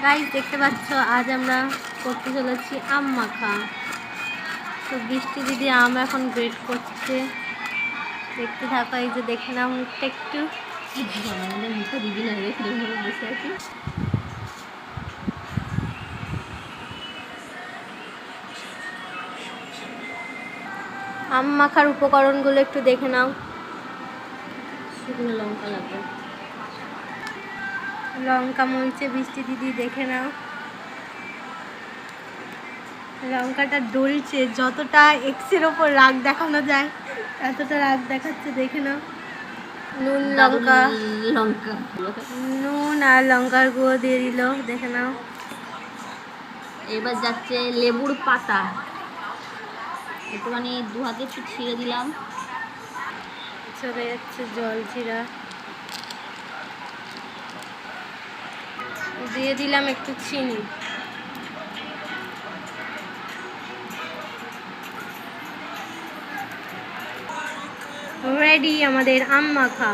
Guys দেখতে পাচ্ছ আজ আমরা করতে চলেছি আম মাখা। তো বৃষ্টি দিদি আম এখন গ্রেট করছে, দেখতে থাকো। এই যে দেখে নাও মুখটা একটু, মুখে দিদি না রেখে বসে আছি। আম মাখার উপকরণগুলো একটু দেখে নাও। শুকনো লঙ্কা লাগবে, লঙ্কা মরিচে বৃষ্টি দিদি দেখে নাও। লঙ্কাটা ডলছে, যতটা এক্সের ওপর রাগ দেখানো যায় এতটা রাগ দেখাচ্ছে, দেখে নাও। নুন লঙ্কা নুন আর লঙ্কার গুঁড়ো দিয়ে দিল, দেখে নাও। এবার যাচ্ছে লেবুর পাতা, একটুখানি দু হাতে একটু ছিঁড়ে দিলাম। চলে যাচ্ছে জল জিরা, দিয়ে দিলাম একটু চিনি। রেডি আমাদের আম মাখা।